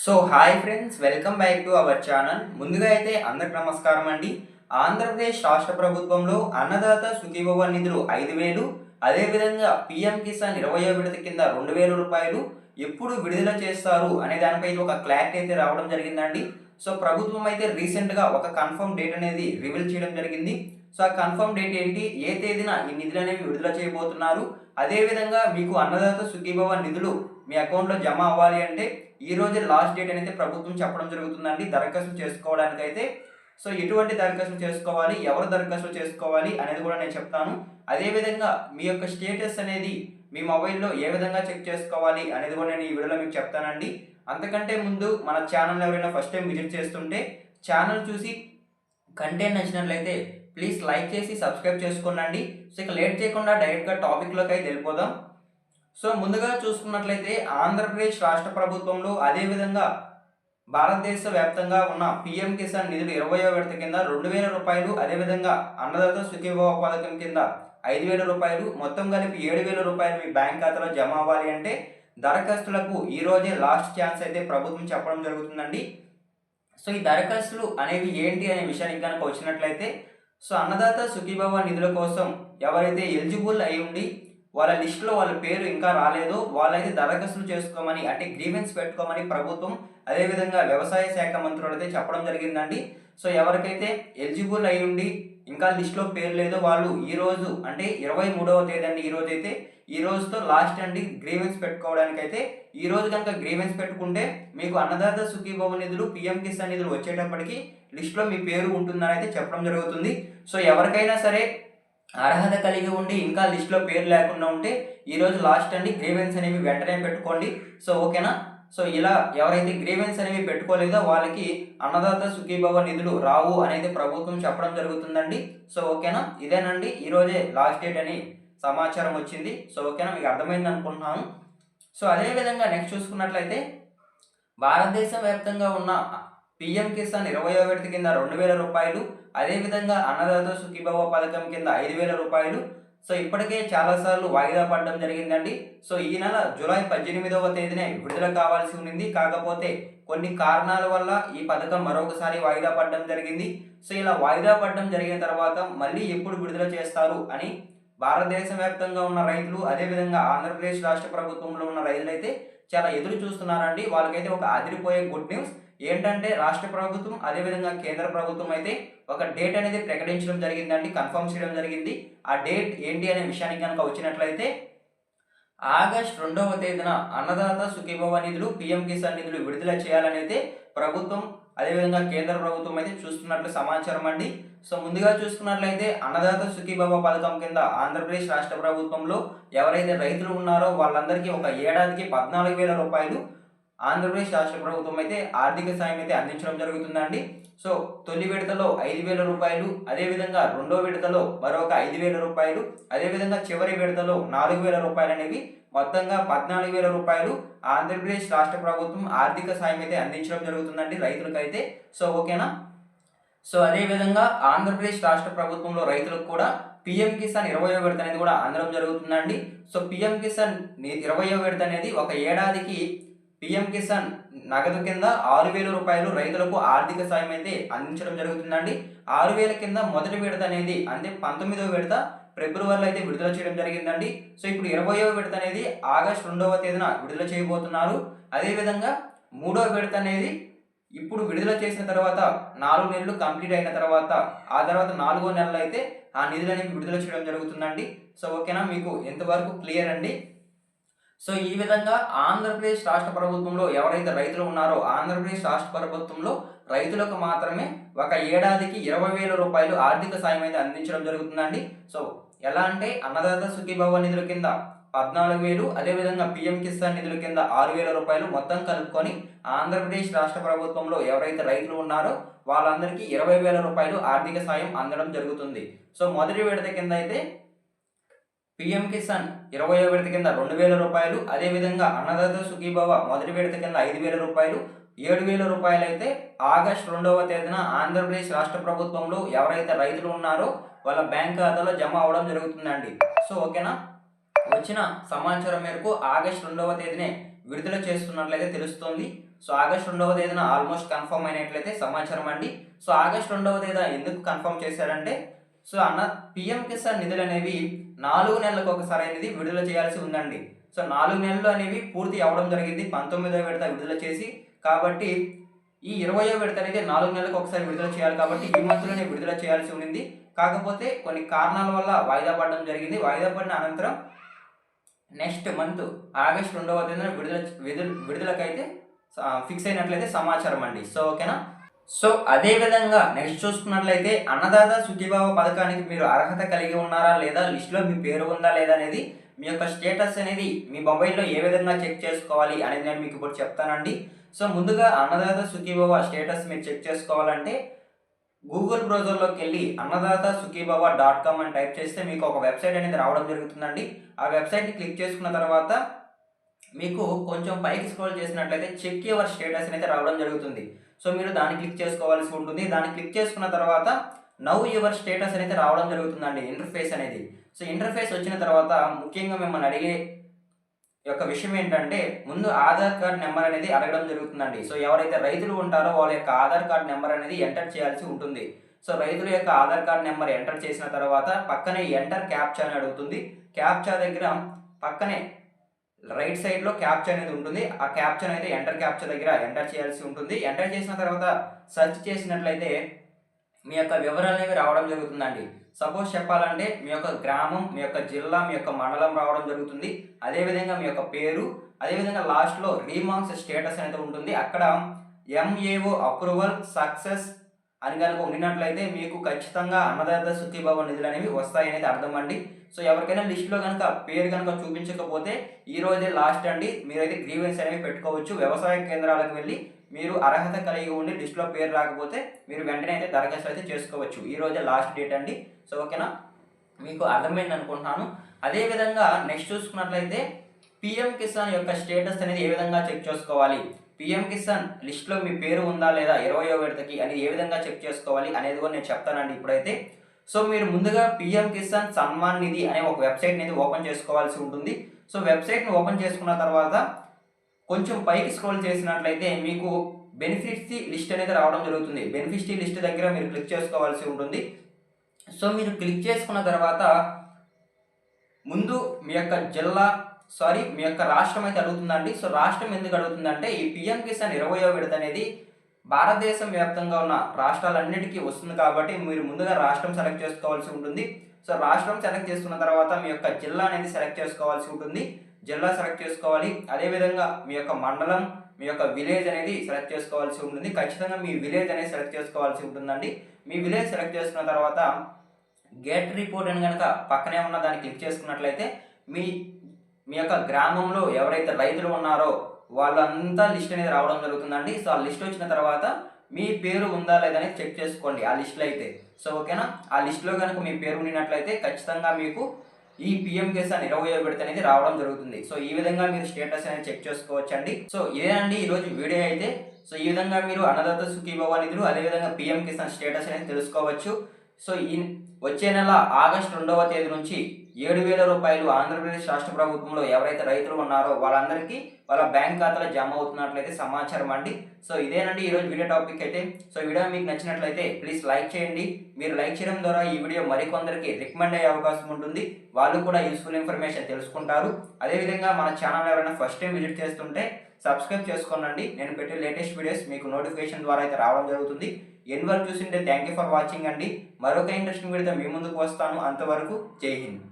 So hi friends, welcome back to our channel. ముందుగా అయితే అందరికి నమస్కారం అండి. ఆంధ్రప్రదేశ్ రాష్ట్ర ప్రభుత్వంలో అన్నదాత సుఖీభవ నిధులు 5,000, అదేవిధంగా పీఎం కిసాన్ 20వ విడత కింద 2,000 రూపాయలు ఎప్పుడు విడుదల చేస్తారు అనే దానిపై ఒక క్లారిటీ అయితే రావడం జరిగిందండి. సో ప్రభుత్వం అయితే రీసెంట్గా ఒక కన్ఫర్మ్ డేట్ అనేది రివీల్ చేయడం జరిగింది. సో ఆ కన్ఫర్మ్ డేట్ ఏంటి, ఏ తేదీన ఈ నిధులు అనేవి విడుదల చేయబోతున్నారు, అదేవిధంగా మీకు అన్నదాత సుఖీభవ నిధులు మీ అకౌంట్లో జమ అవ్వాలి అంటే ఈ రోజే లాస్ట్ డేట్ అనేది ప్రభుత్వం చెప్పడం జరుగుతుందండి దరఖాస్తు చేసుకోవడానికి అయితే. సో ఎటువంటి దరఖాస్తు చేసుకోవాలి, ఎవరు దరఖాస్తు చేసుకోవాలి అనేది కూడా నేను చెప్తాను. అదేవిధంగా మీ యొక్క స్టేటస్ అనేది మీ మొబైల్లో ఏ విధంగా చెక్ చేసుకోవాలి అనేది కూడా నేను ఈ వీడియోలో మీకు చెప్తానండి. అంతకంటే ముందు మన ఛానల్ ఎవరైనా ఫస్ట్ టైం విజిట్ చేస్తుంటే ఛానల్ చూసి కంటెంట్ నచ్చినట్లయితే ప్లీజ్ లైక్ చేసి సబ్స్క్రైబ్ చేసుకోండి. సో ఇక లేట్ చేయకుండా డైరెక్ట్గా టాపిక్లోకి అయితే వెళ్ళిపోదాం. సో ముందుగా చూసుకున్నట్లయితే ఆంధ్రప్రదేశ్ రాష్ట్ర ప్రభుత్వంలో అదేవిధంగా భారతదేశ వ్యాప్తంగా ఉన్న పీఎం కిసాన్ నిధులు 20వ విడత కింద 2,000 రూపాయలు, అదేవిధంగా అన్నదాత సుఖీభవ పథకం కింద 5,000 రూపాయలు, మొత్తం కలిపి 7,000 రూపాయలు మీ బ్యాంక్ ఖాతాలో జమ అవ్వాలి అంటే దరఖాస్తులకు ఈ రోజే లాస్ట్ ఛాన్స్ అయితే ప్రభుత్వం చెప్పడం జరుగుతుందండి. సో ఈ దరఖాస్తులు అనేవి ఏంటి అనే విషయానికి కనుక వచ్చినట్లయితే, సో అన్నదాత సుఖీభవ నిధుల కోసం ఎవరైతే ఎలిజిబుల్ అయి ఉండి వాళ్ళ లిస్టులో వాళ్ళ పేరు ఇంకా రాలేదో వాళ్ళైతే దరఖాస్తులు చేసుకోమని, అంటే గ్రీవెన్స్ పెట్టుకోమని ప్రభుత్వం అదేవిధంగా వ్యవసాయ శాఖ మంత్రులు అయితే చెప్పడం జరిగిందండి. సో ఎవరికైతే ఎలిజిబుల్ అయి ఉండి ఇంకా లిస్టులో పేరు లేదో వాళ్ళు ఈ రోజు అంటే 23వ తేదీ అండి, ఈ రోజు అయితే ఈ రోజుతో లాస్ట్ అండి గ్రీవెన్స్ పెట్టుకోవడానికి అయితే. ఈ రోజు కనుక గ్రీవెన్స్ పెట్టుకుంటే మీకు అన్నదాత సుఖీభవ నిధులు, పీఎం కిసాన్ నిధులు వచ్చేటప్పటికి లిస్టులో మీ పేరు ఉంటుందని అయితే చెప్పడం జరుగుతుంది. సో ఎవరికైనా సరే అర్హత కలిగి ఉండి ఇంకా లిస్టులో పేరు లేకుండా ఉంటే ఈరోజు లాస్ట్ అండి, గ్రీవెన్స్ అనేవి వెంటనే పెట్టుకోండి. సో ఓకేనా. సో ఇలా ఎవరైతే గ్రీవెన్స్ అనేవి పెట్టుకోలేదో వాళ్ళకి అన్నదాత సుఖీభవ నిధులు రావు అనేది ప్రభుత్వం చెప్పడం జరుగుతుందండి. సో ఓకేనా, ఇదేనండి ఈరోజే లాస్ట్ డేట్ అని సమాచారం వచ్చింది. సో ఓకేనా, మీకు అర్థమైంది అనుకుంటున్నాను. సో అదేవిధంగా నెక్స్ట్ చూసుకున్నట్లయితే భారతదేశం వ్యాప్తంగా ఉన్న పీఎం కిసాన్ 20వ విడత కింద 2,000 రూపాయలు, అదేవిధంగా అన్నదాత సుఖీభవ పథకం కింద 5,000 రూపాయలు సో ఇప్పటికే చాలాసార్లు వాయిదా పడడం జరిగిందండి. సో ఈ నెల జూలై 18వ తేదీనే విడుదల కావాల్సి ఉంది. కాకపోతే కొన్ని కారణాల వల్ల ఈ పథకం మరొకసారి వాయిదా పడడం జరిగింది. సో ఇలా వాయిదా పడడం జరిగిన తర్వాత మళ్ళీ ఎప్పుడు విడుదల చేస్తారు అని భారతదేశ వ్యాప్తంగా ఉన్న రైతులు, అదేవిధంగా ఆంధ్రప్రదేశ్ రాష్ట్ర ప్రభుత్వంలో ఉన్న రైతులైతే చాలా ఎదురు చూస్తున్నారండి. వాళ్ళకైతే ఒక అదిరిపోయే గుడ్ న్యూస్ ఏంటంటే రాష్ట్ర ప్రభుత్వం అదేవిధంగా కేంద్ర ప్రభుత్వం అయితే ఒక డేట్ అనేది ప్రకటించడం జరిగిందండి, కన్ఫర్మ్ చేయడం జరిగింది. ఆ డేట్ ఏంటి అనే విషయానికి కనుక వచ్చినట్లయితే ఆగస్టు 2వ తేదీన అన్నదాత సుఖీభవ నిధులు, పీఎం కిసాన్ నిధులు విడుదల చేయాలని అయితే ప్రభుత్వం అదేవిధంగా కేంద్ర ప్రభుత్వం అయితే చూస్తున్నట్లు సమాచారం అండి. సో ముందుగా చూసుకున్నట్లయితే అన్నదాత సుఖీభవ పథకం కింద ఆంధ్రప్రదేశ్ రాష్ట్ర ప్రభుత్వంలో ఎవరైతే రైతులు ఉన్నారో వాళ్ళందరికీ ఒక ఏడాదికి 14,000 రూపాయలు ఆంధ్రప్రదేశ్ రాష్ట్ర ప్రభుత్వం అయితే ఆర్థిక సాయం అయితే అందించడం జరుగుతుందండి. సో తొలి విడతలో 5,000 రూపాయలు, అదేవిధంగా రెండో విడతలో మరొక 5,000 రూపాయలు, అదేవిధంగా చివరి విడతలో 4,000 రూపాయలు అనేవి మొత్తంగా 14,000 రూపాయలు ఆంధ్రప్రదేశ్ రాష్ట్ర ప్రభుత్వం ఆర్థిక సాయం అయితే అందించడం జరుగుతుందండి రైతులకైతే. సో ఓకేనా. సో అదేవిధంగా ఆంధ్రప్రదేశ్ రాష్ట్ర ప్రభుత్వంలో రైతులకు కూడా పీఎం కిసాన్ 20వ విడత అనేది కూడా అందడం జరుగుతుందండి. సో పీఎం కిసాన్ 20వ విడత అనేది ఒక ఏడాదికి పీఎం కిసాన్ నగదు కింద 6,000 రూపాయలు రైతులకు ఆర్థిక సాయం అయితే అందించడం జరుగుతుందండి. 6,000 కింద మొదటి విడత అనేది అంటే 19వ విడత ఫిబ్రవరిలో అయితే విడుదల చేయడం జరిగిందండి. సో ఇప్పుడు 20వ విడత అనేది ఆగస్టు 2వ తేదీన విడుదల చేయబోతున్నారు. అదేవిధంగా 3వ విడత అనేది ఇప్పుడు విడుదల చేసిన తర్వాత 4 నెలలు కంప్లీట్ అయిన తర్వాత ఆ తర్వాత 4వ నెలలో అయితే ఆ నిధులు అనేవి విడుదల చేయడం జరుగుతుందండి. సో ఓకేనా, మీకు ఎంతవరకు క్లియర్ అండి. సో ఈ విధంగా ఆంధ్రప్రదేశ్ రాష్ట్ర ప్రభుత్వంలో ఎవరైతే రైతులు ఉన్నారో ఆంధ్రప్రదేశ్ రాష్ట్ర ప్రభుత్వంలో రైతులకు మాత్రమే ఒక ఏడాదికి 20,000 రూపాయలు ఆర్థిక సాయం అయితే అందించడం జరుగుతుందండి. సో ఎలా అంటే అన్నదాత సుఖీభవ నిధుల కింద 14,000, అదేవిధంగా పీఎం కిసాన్ నిధుల కింద 6,000 రూపాయలు మొత్తం కలుపుకొని ఆంధ్రప్రదేశ్ రాష్ట్ర ప్రభుత్వంలో ఎవరైతే రైతులు ఉన్నారో వాళ్ళందరికీ 20,000 రూపాయలు ఆర్థిక సాయం అందడం జరుగుతుంది. సో మొదటి విడత కింద అయితే పీఎం కిసాన్ 20వ విడత కింద 2,000 రూపాయలు, అదేవిధంగా అన్నదాత సుఖీభవ మొదటి విడత కింద 5,000 రూపాయలు, 7,000 రూపాయలు అయితే ఆగస్టు 2వ తేదీన ఆంధ్రప్రదేశ్ రాష్ట్ర ప్రభుత్వంలో ఎవరైతే రైతులు ఉన్నారో వాళ్ళ బ్యాంక్ ఖాతాలో జమ అవ్వడం జరుగుతుందండి. సో ఓకేనా, వచ్చిన సమాచారం మేరకు ఆగస్టు 2వ తేదీనే విడుదల చేస్తున్నట్లయితే తెలుస్తోంది. సో ఆగస్టు 2వ తేదీన ఆల్మోస్ట్ కన్ఫర్మ్ అయినట్లయితే సమాచారం అండి. సో ఆగస్టు 2వ తేదీన ఎందుకు కన్ఫర్మ్ చేశారంటే సో పిఎం కిసాన్ నిధులు అనేవి 4 నెలలకు ఒకసారి అనేది విడుదల చేయాల్సి ఉందండి. సో 4 నెలలు అనేవి పూర్తి అవ్వడం జరిగింది 19వ విడత విడుదల చేసి. కాబట్టి ఈ 20వ విడత అనేది 4 నెలలకు ఒకసారి విడుదల చేయాలి కాబట్టి ఈ మంత్లోనే విడుదల చేయాల్సి ఉంది. కాకపోతే కొన్ని కారణాల వల్ల వాయిదా పడడం జరిగింది. వాయిదా పడిన అనంతరం నెక్స్ట్ మంత్ ఆగస్టు 2వ తేదీన విడుదలకైతే ఫిక్స్ అయినట్లయితే సమాచారం అండి. సో ఓకేనా. సో అదే విధంగా నెక్స్ట్ చూసుకున్నట్లయితే అన్నదాత సుఖీభావ పథకానికి మీరు అర్హత కలిగి ఉన్నారా లేదా, లిస్టులో మీ పేరు ఉందా లేదా అనేది మీ యొక్క స్టేటస్ అనేది మీ మొబైల్లో ఏ విధంగా చెక్ చేసుకోవాలి అనేది నేను మీకు ఇప్పుడు చెప్తానండి. సో ముందుగా అన్నదాత సుఖీభావ స్టేటస్ మీరు చెక్ చేసుకోవాలంటే గూగుల్ బ్రౌజర్లోకి వెళ్ళి అన్నదాత సుఖీభావ.com అని టైప్ చేస్తే మీకు ఒక వెబ్సైట్ అనేది రావడం జరుగుతుందండి. ఆ వెబ్సైట్ని క్లిక్ చేసుకున్న తర్వాత మీకు కొంచెం పైకి స్క్రోల్ చేసినట్లయితే చెక్ యువర్ స్టేటస్ అనేది రావడం జరుగుతుంది. సో మీరు దాన్ని క్లిక్ చేసుకోవాల్సి ఉంటుంది. దాన్ని క్లిక్ చేసుకున్న తర్వాత నవ్ యువర్ స్టేటస్ అనేది రావడం జరుగుతుందండి, ఇంటర్ఫేస్ అనేది. సో ఇంటర్ఫేస్ వచ్చిన తర్వాత ముఖ్యంగా మిమ్మల్ని అడిగే యొక్క విషయం ఏంటంటే ముందు ఆధార్ కార్డ్ నెంబర్ అనేది అడగడం జరుగుతుందండి. సో ఎవరైతే రైతులు ఉంటారో వాళ్ళ యొక్క ఆధార్ కార్డ్ నెంబర్ అనేది ఎంటర్ చేయాల్సి ఉంటుంది. సో రైతుల యొక్క ఆధార్ కార్డ్ నెంబర్ ఎంటర్ చేసిన తర్వాత పక్కనే ఎంటర్ క్యాప్చా అని అడుగుతుంది. క్యాప్చా దగ్గర పక్కనే రైట్ సైడ్లో క్యాప్చా అనేది ఉంటుంది. ఆ క్యాప్చా అయితే ఎంటర్ క్యాప్చా దగ్గర ఎంటర్ చేయాల్సి ఉంటుంది. ఎంటర్ చేసిన తర్వాత సెర్చ్ చేసినట్లయితే మీ యొక్క వివరాలు అనేవి రావడం జరుగుతుందండి. సపోజ్ చెప్పాలంటే మీ యొక్క గ్రామం, మీ యొక్క జిల్లా, మీ యొక్క మండలం రావడం జరుగుతుంది. అదేవిధంగా మీ యొక్క పేరు, అదేవిధంగా లాస్ట్లో రీమార్క్స్ స్టేటస్ అనేది ఉంటుంది. అక్కడ ఎంఏఓ అప్రూవల్ సక్సెస్ అని కనుక ఉండినట్లయితే మీకు ఖచ్చితంగా అన్నదాత సుఖీభావ నిధులు అనేవి వస్తాయనేది అర్థం అండి. సో ఎవరికైనా లిస్టులో కనుక పేరు కనుక చూపించకపోతే ఈ రోజే లాస్ట్ అండి. మీరైతే గ్రీవెన్స్ అనేవి పెట్టుకోవచ్చు. వ్యవసాయ కేంద్రాలకు వెళ్ళి మీరు అర్హత కలిగి ఉండి లిస్టులో పేరు రాకపోతే మీరు వెంటనే అయితే దరఖాస్తు అయితే చేసుకోవచ్చు. ఈ రోజే లాస్ట్ డేట్ అండి. సో ఓకేనా, మీకు అర్థమైంది అనుకుంటున్నాను. అదేవిధంగా నెక్స్ట్ చూసుకున్నట్లయితే పిఎం కిసాన్ యొక్క స్టేటస్ అనేది ఏ విధంగా చెక్ చేసుకోవాలి, పిఎం కిసాన్ లిస్ట్లో మీ పేరు ఉందా లేదా 20వ విడతకి అని ఏ విధంగా చెక్ చేసుకోవాలి అనేది కూడా నేను చెప్తానండి ఇప్పుడైతే. సో మీరు ముందుగా పిఎం కిసాన్ సన్మాన్ నిధి అనే ఒక వెబ్సైట్ అనేది ఓపెన్ చేసుకోవాల్సి ఉంటుంది. సో వెబ్సైట్ని ఓపెన్ చేసుకున్న తర్వాత కొంచెం పైకి స్క్రోల్ చేసినట్లయితే మీకు బెనిఫిట్స్ లిస్ట్ అనేది రావడం జరుగుతుంది. బెనిఫిట్స్ లిస్ట్ దగ్గర మీరు క్లిక్ చేసుకోవాల్సి ఉంటుంది. సో మీరు క్లిక్ చేసుకున్న తర్వాత ముందు మీ యొక్క మీ యొక్క రాష్ట్రం అయితే అడుగుతుందండి. సో రాష్ట్రం ఎందుకు అడుగుతుందంటే ఈ పిఎం కిసాన్ 20వ విడత అనేది భారతదేశం వ్యాప్తంగా ఉన్న రాష్ట్రాలన్నిటికీ వస్తుంది కాబట్టి మీరు ముందుగా రాష్ట్రం సెలెక్ట్ చేసుకోవాల్సి ఉంటుంది. సో రాష్ట్రం సెలెక్ట్ చేసుకున్న తర్వాత మీ యొక్క జిల్లా అనేది సెలెక్ట్ చేసుకోవాల్సి ఉంటుంది. జిల్లా సెలెక్ట్ చేసుకోవాలి. అదేవిధంగా మీ యొక్క మండలం, మీ యొక్క విలేజ్ అనేది సెలెక్ట్ చేసుకోవాల్సి ఉంటుంది. ఖచ్చితంగా మీ విలేజ్ అనేది సెలెక్ట్ చేసుకోవాల్సి ఉంటుందండి. మీ విలేజ్ సెలెక్ట్ చేసుకున్న తర్వాత గెట్ రిపోర్ట్ అని కనుక పక్కనే ఉన్న దాన్ని క్లిక్ చేసుకున్నట్లయితే మీ యొక్క గ్రామంలో ఎవరైతే రైతులు ఉన్నారో వాళ్ళంతా లిస్ట్ అనేది రావడం జరుగుతుందండి. సో ఆ లిస్ట్ వచ్చిన తర్వాత మీ పేరు ఉందా లేదని చెక్ చేసుకోండి ఆ లిస్టులో అయితే. సో ఓకేనా, ఆ లిస్టులో కనుక మీ పేరు ఉన్నట్లయితే ఖచ్చితంగా మీకు ఈ పిఎం కిసాన్ 20వ విడత అనేది రావడం జరుగుతుంది. సో ఈ విధంగా మీరు స్టేటస్ అనేది చెక్ చేసుకోవచ్చండి. సో ఇదేనండి ఈరోజు వీడియో అయితే. సో ఈ విధంగా మీరు అన్నదాత సుఖీభావ నిధులు అదేవిధంగా పిఎం కిసాన్ స్టేటస్ అనేది తెలుసుకోవచ్చు. సో వచ్చే నెల ఆగస్టు 2వ తేదీ నుంచి 7,000 రూపాయలు ఆంధ్రప్రదేశ్ రాష్ట్ర ప్రభుత్వంలో ఎవరైతే రైతులు ఉన్నారో వాళ్ళందరికీ వాళ్ళ బ్యాంక్ ఖాతాలో జమ అవుతున్నట్లయితే సమాచారం అండి. సో ఇదేనండి ఈరోజు వీడియో టాపిక్ అయితే. సో వీడియో మీకు నచ్చినట్లయితే ప్లీజ్ లైక్ చేయండి. మీరు లైక్ చేయడం ద్వారా ఈ వీడియో మరికొందరికి రికమెండ్ అయ్యే అవకాశం ఉంటుంది. వాళ్ళు కూడా యూస్ఫుల్ ఇన్ఫర్మేషన్ తెలుసుకుంటారు. అదేవిధంగా మన ఛానల్ ఎవరైనా ఫస్ట్ టైం విజిట్ చేస్తుంటే సబ్స్క్రైబ్ చేసుకోనండి. నేను పెట్టే లేటెస్ట్ వీడియోస్ మీకు నోటిఫికేషన్ ద్వారా అయితే రావడం జరుగుతుంది. ఎన్ని వరకు చూసింటే థ్యాంక్ యూ ఫర్ వాచింగ్ అండి. మరొక ఇంట్రెస్టింగ్ వీడియోతో మీ ముందుకు వస్తాను. అంతవరకు జై హింద్.